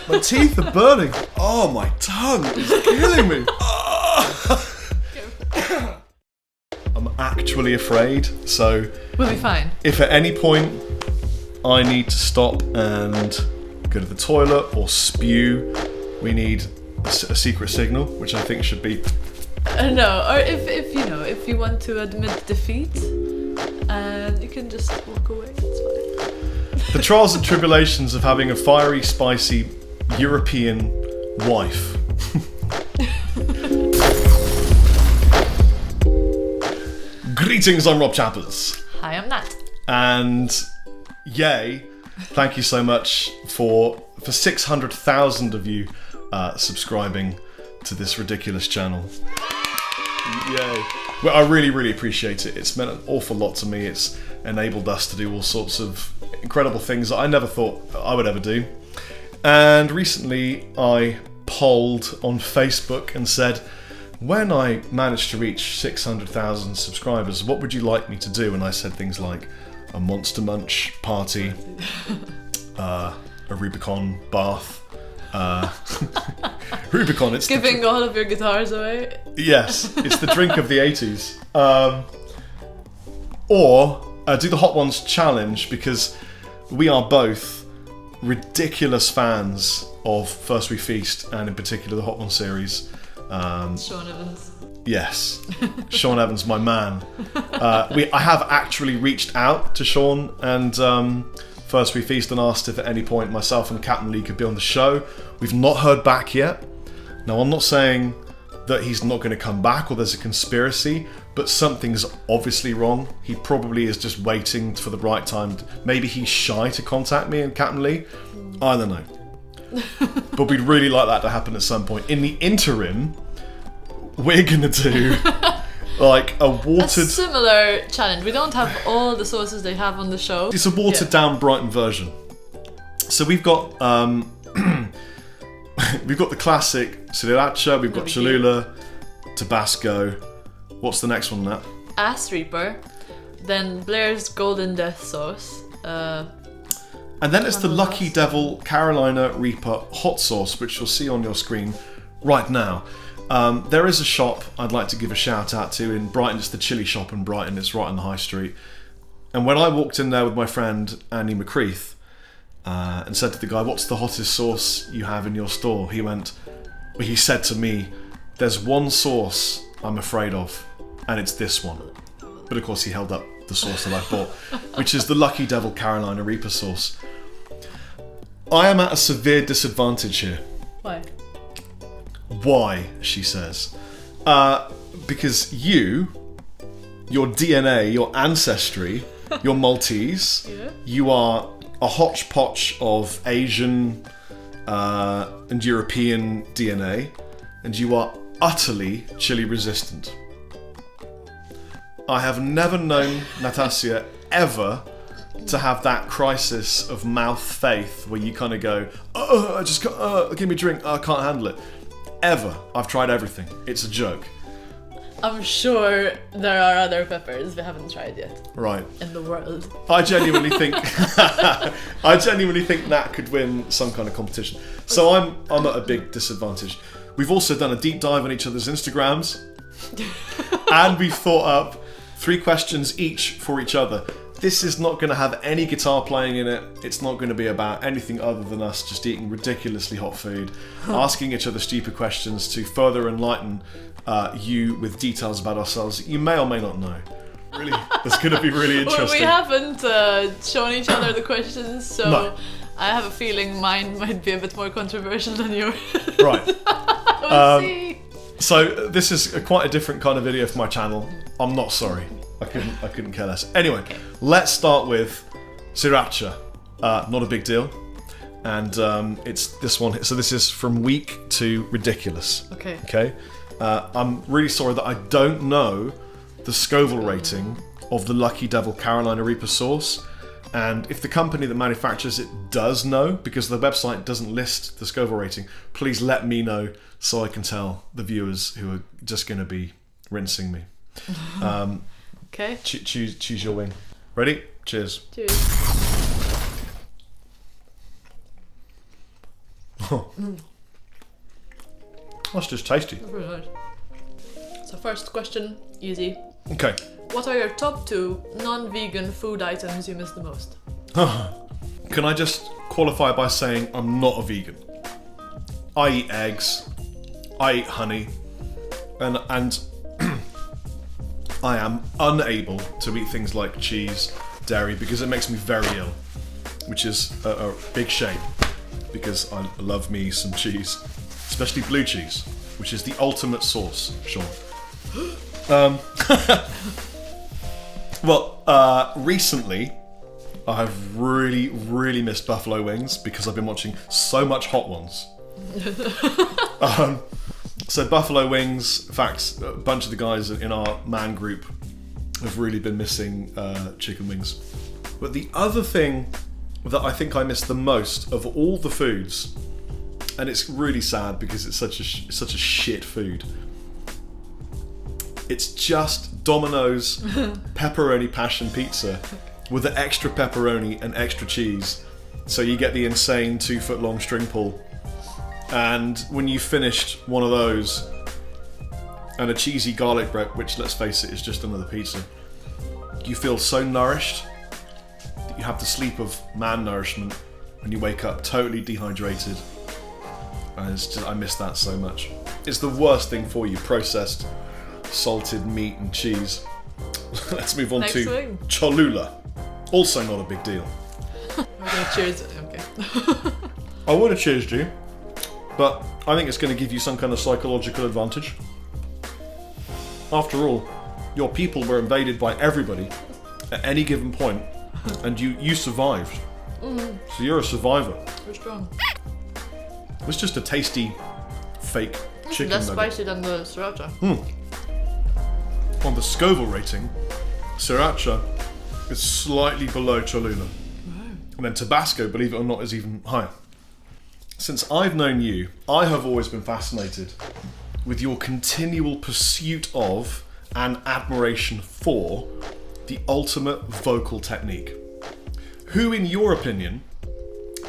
My teeth are burning. Oh, my tongue is killing me. I'm actually afraid, so... We'll be fine. If at any point I need to stop and go to the toilet or spew, we need a secret signal, which I think should be... No, or if you want to admit defeat, and you can just walk away, it's fine. The trials and tribulations of having a fiery, spicy European wife. Greetings, I'm Rob Chappers. Hi, I'm Nat. And yay, thank you so much for 600,000 of you subscribing to this ridiculous channel. Yay. Well, I really, really appreciate it. It's meant an awful lot to me. It's enabled us to do all sorts of incredible things that I never thought I would ever do. And recently I polled on Facebook and said, when I managed to reach 600,000 subscribers, what would you like me to do? And I said things like a Monster Munch party, a Rubicon bath. Rubicon, it's giving all of your guitars away. Yes, it's the drink of the 80s. Or do the Hot Ones challenge, because we are both ridiculous fans of First We Feast, and in particular the Hot One series. Sean Evans. Yes, Sean Evans, my man. I have actually reached out to Sean and First We Feast and asked if at any point myself and Captain Lee could be on the show. We've not heard back yet. Now, I'm not saying that he's not going to come back or there's a conspiracy, but something's obviously wrong. He probably is just waiting for the right time. Maybe he's shy to contact me and Captain Lee. I don't know. But we'd really like that to happen at some point. In the interim, we're going to do like a similar challenge. We don't have all the sources they have on the show. It's a watered down Brighton version. So we've got we've got the classic sriracha, we've got Cholula, Tabasco. What's the next one, Nat? Ass Reaper, then Blair's Golden Death Sauce. And then it's the Lucky Devil Carolina Reaper hot sauce, which you'll see on your screen right now. There is a shop I'd like to give a shout out to in Brighton. It's the Chili Shop in Brighton. It's right on the high street. And when I walked in there with my friend Andy McCreath and said to the guy, "What's the hottest sauce you have in your store?" He said to me, "There's one sauce I'm afraid of, and it's this one." But of course he held up the sauce that I bought, which is the Lucky Devil Carolina Reaper sauce. I am at a severe disadvantage here. Why? Why, she says. Because your DNA, your ancestry, you're Maltese, yeah. You are a hodgepodge of Asian and European DNA, and you are utterly chili resistant. I have never known Natasha ever to have that crisis of mouth faith where you kind of go, I just can't, give me a drink, I can't handle it. Ever. I've tried everything. It's a joke. I'm sure there are other peppers we haven't tried yet. Right. In the world. I genuinely think Nat could win some kind of competition. So I'm at a big disadvantage. We've also done a deep dive on each other's Instagrams. And we've thought up 3 questions each for each other. This is not going to have any guitar playing in it. It's not going to be about anything other than us just eating ridiculously hot food, asking each other stupid questions to further enlighten you with details about ourselves that you may or may not know. Really, it's going to be really interesting. Well, we haven't shown each other the questions, so no. I have a feeling mine might be a bit more controversial than yours. Right. We'll see. So this is quite a different kind of video for my channel. I'm not sorry. I couldn't care less. Anyway, okay. Let's start with sriracha. Not a big deal. And it's this one. So this is from weak to ridiculous. Okay. Okay. I'm really sorry that I don't know the Scoville rating of the Lucky Devil Carolina Reaper sauce. And if the company that manufactures it does know, because the website doesn't list the Scoville rating, please let me know so I can tell the viewers who are just going to be rinsing me. Okay. Choose your wing. Ready? Cheers. Cheers. That's just tasty. That's really nice. So first question, easy. Okay. What are your top 2 non-vegan food items you miss the most? Can I just qualify by saying I'm not a vegan? I eat eggs, I eat honey, and I am unable to eat things like cheese, dairy, because it makes me very ill, which is a big shame, because I love me some cheese, especially blue cheese, which is the ultimate sauce, Sean. Well, recently I have really missed buffalo wings because I've been watching so much Hot Ones. So buffalo wings, in fact, a bunch of the guys in our man group have really been missing chicken wings. But the other thing that I think I miss the most of all the foods, and it's really sad because it's such a shit food, it's just Domino's pepperoni passion pizza with the extra pepperoni and extra cheese. So you get the insane 2-foot long string pull. And when you've finished one of those and a cheesy garlic bread, which let's face it is just another pizza, you feel so nourished that you have the sleep of man nourishment when you wake up totally dehydrated. And it's just, I miss that so much. It's the worst thing for you, processed salted meat and cheese. Let's move on to thing. Cholula. Also not a big deal. We're gonna cheers. Okay. I would have cheersed you, but I think it's going to give you some kind of psychological advantage. After all, your people were invaded by everybody at any given point, and you survived. So you're a survivor. We're strong. It's just a tasty fake chicken Less nugget. spicy than the sriracha. On the Scoville rating, sriracha is slightly below Cholula. And then Tabasco, believe it or not, is even higher. Since I've known you, I have always been fascinated with your continual pursuit of and admiration for the ultimate vocal technique. Who, in your opinion,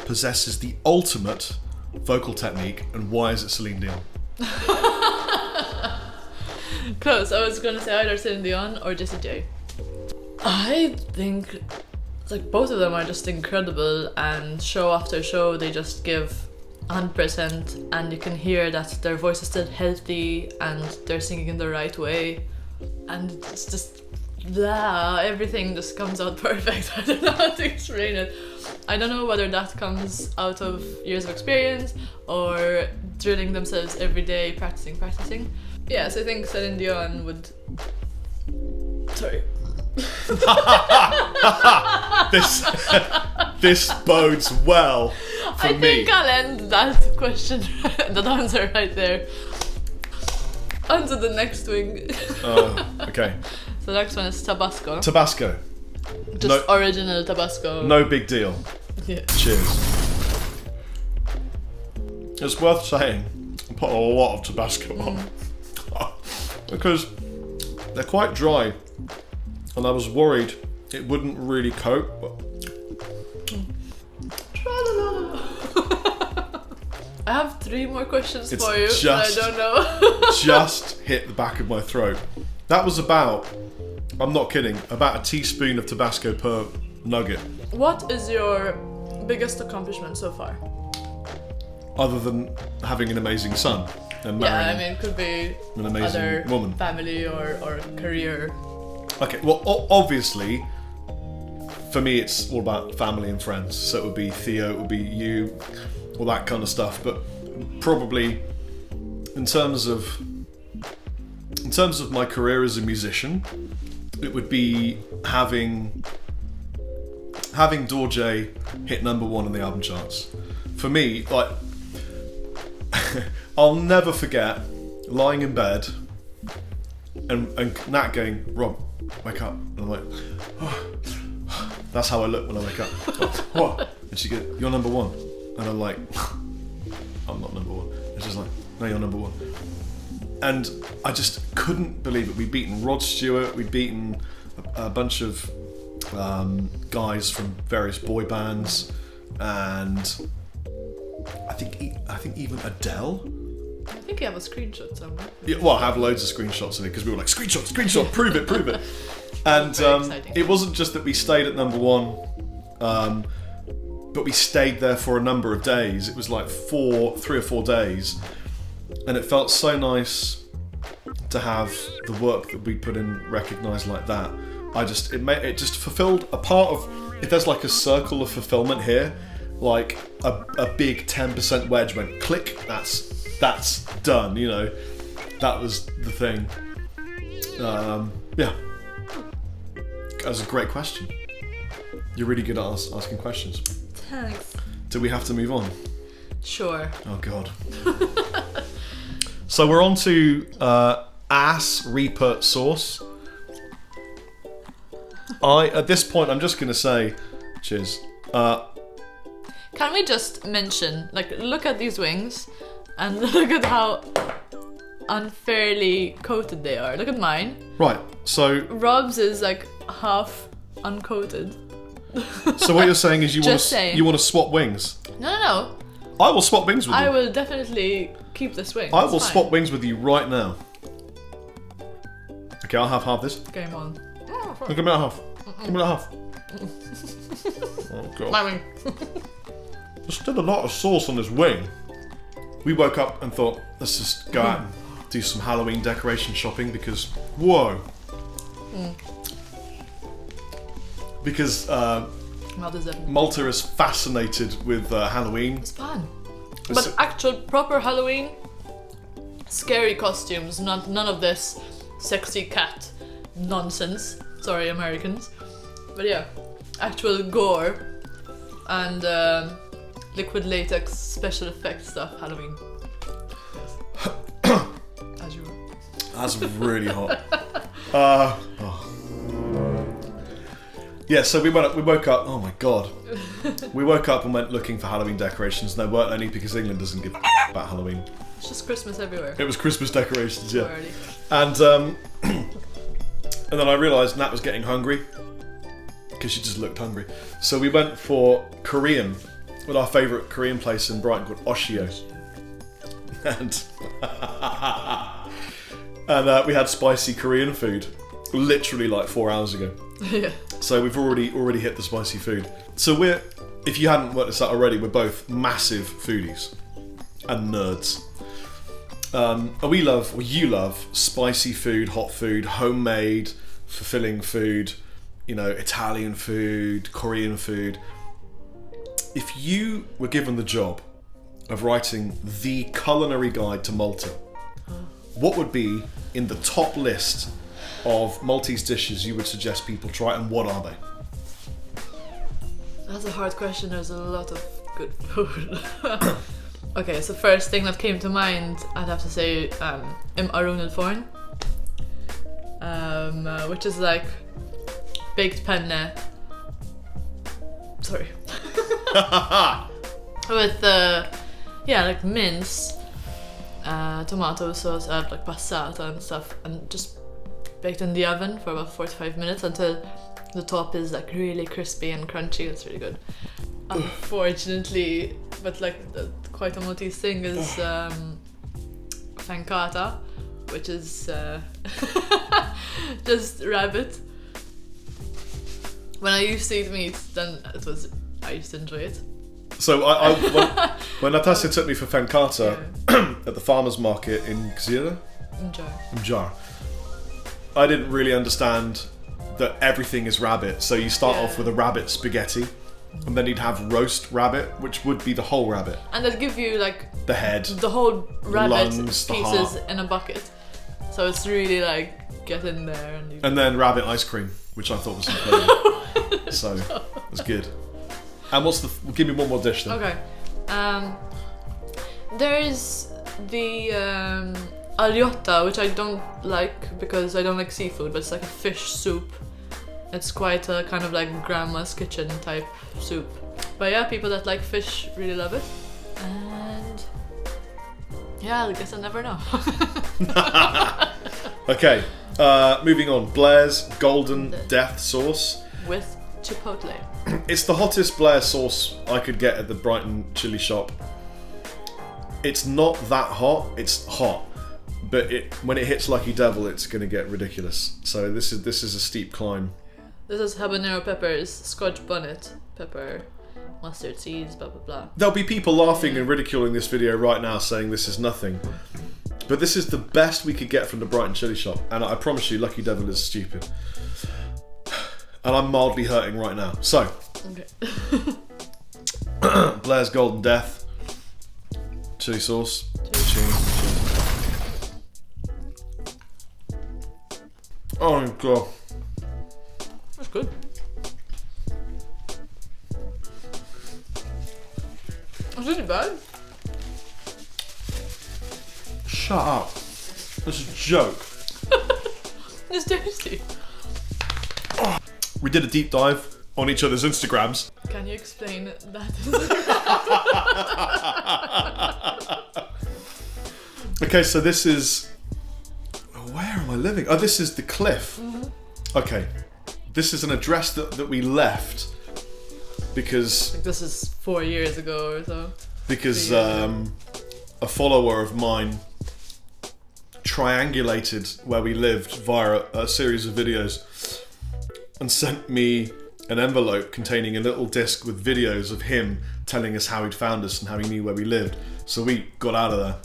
possesses the ultimate vocal technique, and why is it Celine Dion? Close. I was gonna say either Celine Dion or Jessie J. I think like both of them are just incredible, and show after show they just give 100%, and you can hear that their voice is still healthy and they're singing in the right way, and it's just everything just comes out perfect. I don't know how to explain it. I don't know whether that comes out of years of experience or drilling themselves every day, practicing. Yes, I think Celine Dion would. Sorry. This bodes well for I me. think I'll end that question, that answer right there. On to the next wing. Okay. So the next one is Tabasco. Tabasco. Just original Tabasco. No big deal. Yeah. Cheers. It's worth saying, I put a lot of Tabasco on. Because they're quite dry. And I was worried it wouldn't really coat, but... I have 3 more questions It's for you, just- but I don't know. just hit the back of my throat. That was about, I'm not kidding, about a teaspoon of Tabasco per nugget. What is your biggest accomplishment so far? Other than having an amazing son and Yeah, marrying I mean, it could be an amazing other woman. family or career. Okay, well, obviously, for me, it's all about family and friends. So it would be Theo, it would be you, all that kind of stuff. But probably, in terms of my career as a musician, it would be having Dorje hit #1 in the album charts. For me, like, I'll never forget lying in bed and Nat going, "Rob, wake up." And I'm like, oh. That's how I look when I wake up. What? And she goes, "You're #1." And I'm like, I'm not #1. It's just like, no, you're #1. And I just couldn't believe it. We'd beaten Rod Stewart, we'd beaten a bunch of guys from various boy bands, and I think even Adele. I think you have a screenshot somewhere. Yeah, well, I have loads of screenshots of it because we were like, screenshot, prove it. And it wasn't just that we stayed at number 1, but we stayed there for a number of days. It was like 3 or 4 days, and it felt so nice to have the work that we put in recognised like that. It just fulfilled a part of. If there's like a circle of fulfillment here, like a big 10% wedge went click. That's done. You know, that was the thing. Yeah, that was a great question. You're really good at asking questions. Thanks. Do we have to move on? Sure. Oh God. So we're on to ass Reaper sauce. At this point, I'm just gonna say, cheers. Can we just mention, like, look at these wings, and look at how unfairly coated they are. Look at mine. Right. So Rob's is like half uncoated. So what you're saying is you want to swap wings? No. I will swap wings with you. I will definitely keep this wing. I will swap wings with you right now. Okay, I'll have half this. Game on. Give me that half. Give me that half. Oh God. My wing. There's still a lot of sauce on this wing. We woke up and thought, let's just go out and do some Halloween decoration shopping because, whoa. Because Malta is fascinated with Halloween. It's fun. But actual proper Halloween, scary costumes, none of this sexy cat nonsense. Sorry, Americans. But yeah, actual gore and liquid latex special effects stuff, Halloween. Yes. As you were. That's really hot. Yeah, so we woke up. Oh my God, we woke up and went looking for Halloween decorations. And they weren't any because England doesn't give about Halloween. It's just Christmas everywhere. It was Christmas decorations, yeah. Already. And and then I realised Nat was getting hungry because she just looked hungry. So we went for Korean with our favourite Korean place in Brighton called Oshio. And we had spicy Korean food literally like 4 hours ago. Yeah. So we've already hit the spicy food. So if you hadn't worked this out already, we're both massive foodies and nerds. And you love spicy food, hot food, homemade, fulfilling food, you know, Italian food, Korean food. If you were given the job of writing the culinary guide to Malta, what would be in the top list of Maltese dishes you would suggest people try, and what are they? That's a hard question. There's a lot of good food. Okay, so first thing that came to mind, I'd have to say Arun al Forn, which is like baked penne. Sorry. With like mince, tomato sauce, like passata and stuff, and just baked in the oven for about 45 minutes until the top is like really crispy and crunchy. It's really good. Unfortunately, but like quite a Maltese thing is fankata, which is just rabbit. When I used to eat meat, then I used to enjoy it. So when Natasha took me for fankata at the farmer's market in Gzira, Mjar, I didn't really understand that everything is rabbit. So you start off with a rabbit spaghetti, and then you'd have roast rabbit, which would be the whole rabbit. And they'd give you like the head, the whole rabbit lungs, pieces in a bucket. So it's really like get in there and then rabbit ice cream, which I thought was incredible. So it was good. And give me one more dish then. Okay. There's the aliotta, which I don't like because I don't like seafood, but it's like a fish soup. It's quite a kind of like grandma's kitchen type soup. But yeah, people that like fish really love it. And yeah, I guess I'll never know. Okay, moving on. Blair's Golden Death Sauce. With chipotle. It's the hottest Blair sauce I could get at the Brighton chili shop. It's not that hot. It's hot, but when it hits Lucky Devil, it's going to get ridiculous. So this is a steep climb. This is habanero peppers, Scotch bonnet pepper, mustard seeds, blah blah blah. There'll be people laughing and ridiculing this video right now, saying this is nothing. But this is the best we could get from the Brighton chili shop, and I promise you, Lucky Devil is stupid. And I'm mildly hurting right now. So, Okay. Blair's Golden Death, chili sauce. Oh my god. That's good. It's really bad. Shut up. That's a joke. It's tasty. We did a deep dive on each other's Instagrams. Can you explain that? Okay, so this is... Where am I living? Oh, this is the cliff. Okay. This is an address that we left because... Like this is 4 years ago or so. Because a follower of mine triangulated where we lived via a series of videos and sent me an envelope containing a little disc with videos of him telling us how he'd found us and how he knew where we lived. So we got out of there.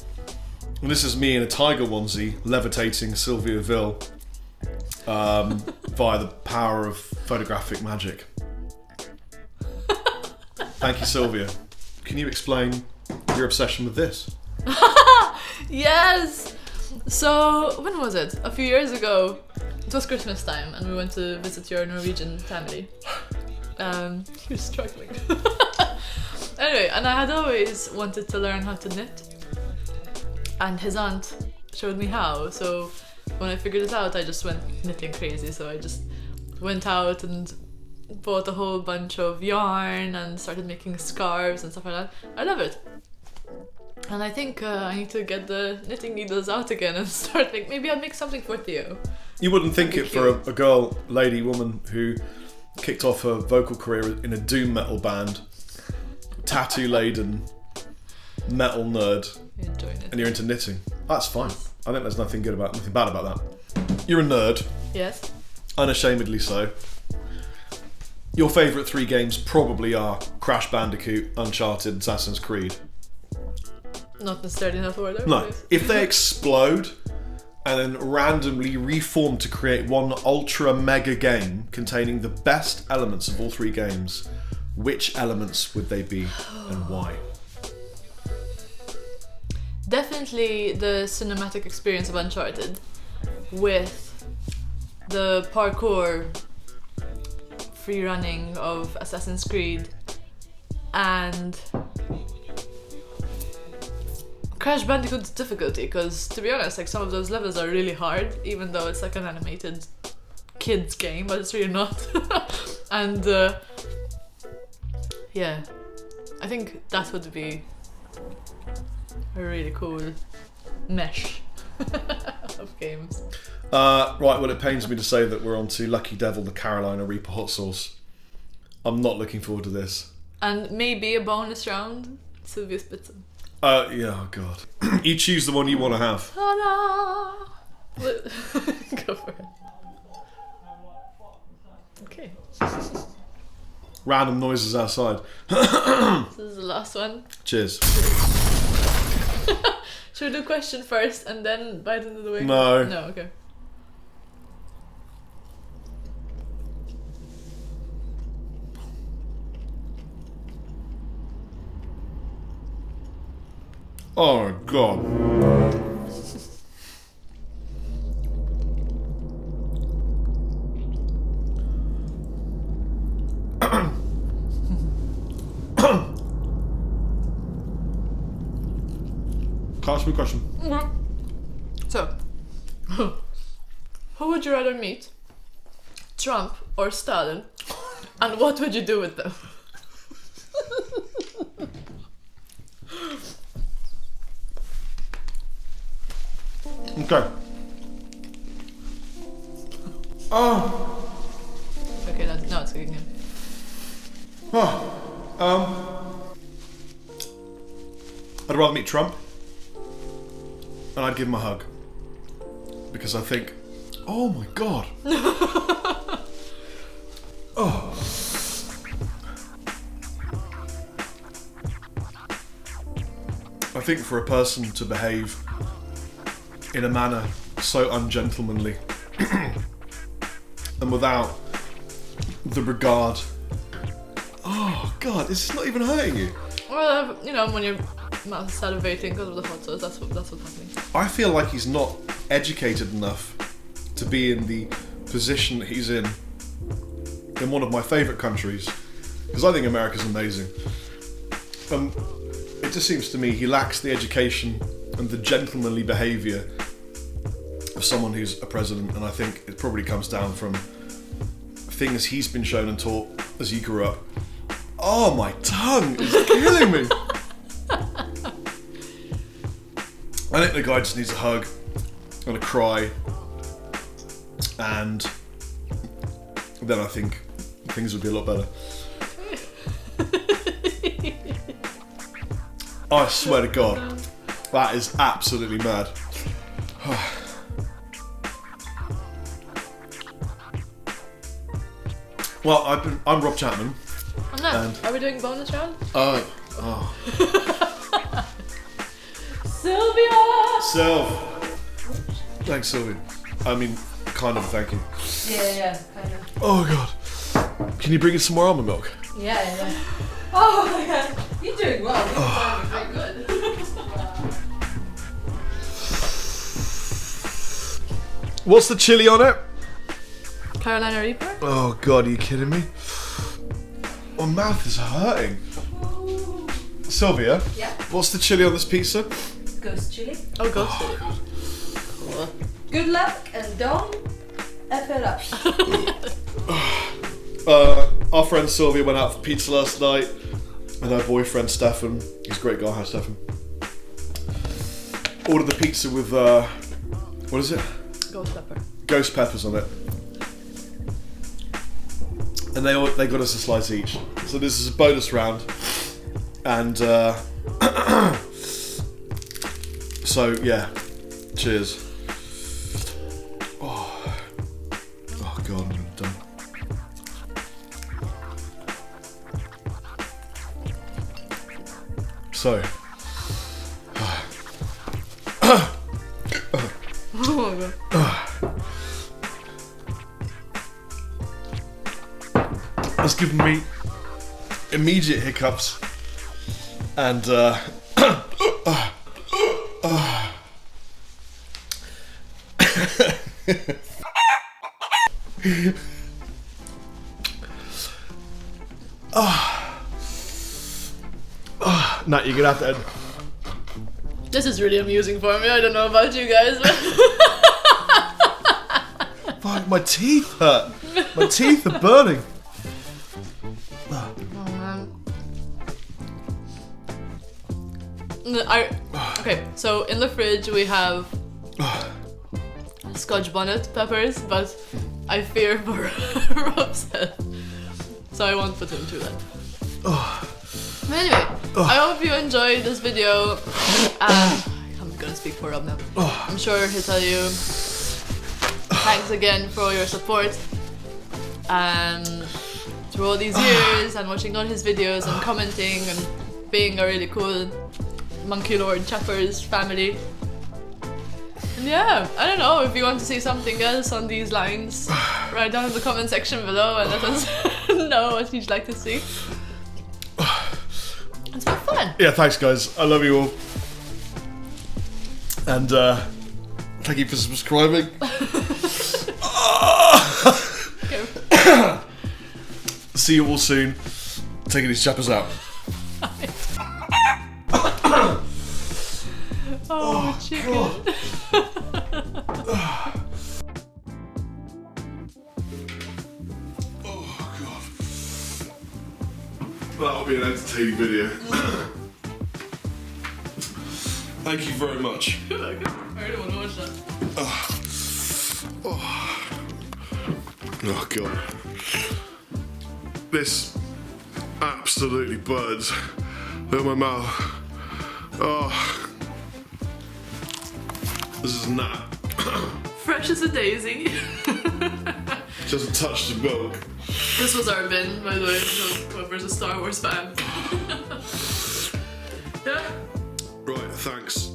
And this is me in a tiger onesie levitating Sylviaville via the power of photographic magic. Thank you, Sylvia. Can you explain your obsession with this? Yes! So, when was it? A few years ago. It was Christmas time and we went to visit your Norwegian family. You're struggling. Anyway, and I had always wanted to learn how to knit. And his aunt showed me how. So when I figured it out, I just went knitting crazy. So I just went out and bought a whole bunch of yarn and started making scarves and stuff like that. I love it. And I think I need to get the knitting needles out again and start maybe I'll make something for Theo. You wouldn't think it for a girl, lady, woman who kicked off her vocal career in a doom metal band, tattoo-laden metal nerd, Enjoying it. and you're into knitting. That's fine. I think there's nothing bad about that. You're a nerd, Yes. unashamedly so. Your favourite 3 games probably are Crash Bandicoot, Uncharted, Assassin's Creed. Not necessarily in that order. No, Please. if they explode and then randomly reform to create one ultra mega game containing the best elements of all 3 games, which elements would they be and why? Definitely the cinematic experience of Uncharted with the parkour free running of Assassin's Creed and Crash Bandicoot's difficulty, because to be honest, like some of those levels are really hard, even though it's like an animated kids game, but it's really not. And yeah, I think that would be a really cool mesh of games. Right, well, it pains me to say that we're on to Lucky Devil, the Carolina Reaper hot sauce. I'm not looking forward to this. And maybe a bonus round, Sylvia's Pizza. Yeah, oh god. You choose the one you want to have. Ta-da! Go for it. Okay. Random noises outside. This is the last one. Cheers. Should we do question first and then bite into the wing? No. No, okay. Oh god. Can I ask me a question? So, who would you rather meet? Trump or Stalin? And what would you do with them? Okay. Oh. Okay, now it's kicking in. I'd rather meet Trump, and I'd give him a hug. Because I think, oh my God. Oh. I think for a person to behave in a manner so ungentlemanly and without the regard. Oh God, this is not even hurting you. Well, you know, when your mouth is salivating because of the hot sauce, that's what's happening. I feel like he's not educated enough to be in the position that he's in one of my favourite countries, because I think America's amazing. It just seems to me he lacks the education and the gentlemanly behaviour of someone who's a president, and I think it probably comes down from things he's been shown and taught as he grew up. Oh, my tongue is killing me. I think the guy just needs a hug and a cry, and then I think things would be a lot better. I swear to God, that is absolutely mad. Well, I'm Rob Chapman. I'm not. Are we doing bonus round? Sylvia! Sylv. Thanks, Sylvia. I mean, kind of a thank you. Yeah, kind of. Oh God. Can you bring in some more almond milk? Yeah. Oh my God. You're doing well. You're doing very good. What's the chili on it? Carolina Reaper? Oh God, are you kidding me? My mouth is hurting. Sylvia? Yeah? What's the chili on this pizza? Ghost chili. Oh, ghost chili. God. Cool. Good luck and don't F it up. Our friend Sylvia went out for pizza last night with her boyfriend Stefan. He's a great guy. Hi, Stefan. Ordered the pizza with what is it? Ghost pepper. Ghost peppers on it. And they got us a slice each. So this is a bonus round. And so yeah, cheers. Oh God, I'm gonna die. So. Oh my God. That's given me immediate hiccups and Nat, you're gonna have to end. This is really amusing for me. I don't know about you guys, but Fuck, my teeth hurt. My teeth are burning. Okay, so in the fridge we have Scotch bonnet peppers, but I fear for Rob's head, so I won't put him through that. But anyway, I hope you enjoyed this video. I'm gonna speak for Rob now. I'm sure he'll tell you thanks again for your support through all these years and watching all his videos and commenting and being a really cool Monkey Lord Chappers family. And yeah, I don't know, if you want to see something else on these lines, write down in the comment section below and let us know what you'd like to see. It's been fun. Yeah, thanks guys. I love you all. And thank you for subscribing. See you all soon. Taking these chappers out. Oh, chicken. Oh God. That'll be an entertaining video. Thank you very much. I really want to watch that. Oh God. This absolutely burns in my mouth. Oh, this is not. Fresh as a daisy. Just touched the milk. This was our bin, by the way, so whoever's a Star Wars fan. Yeah. Right, thanks.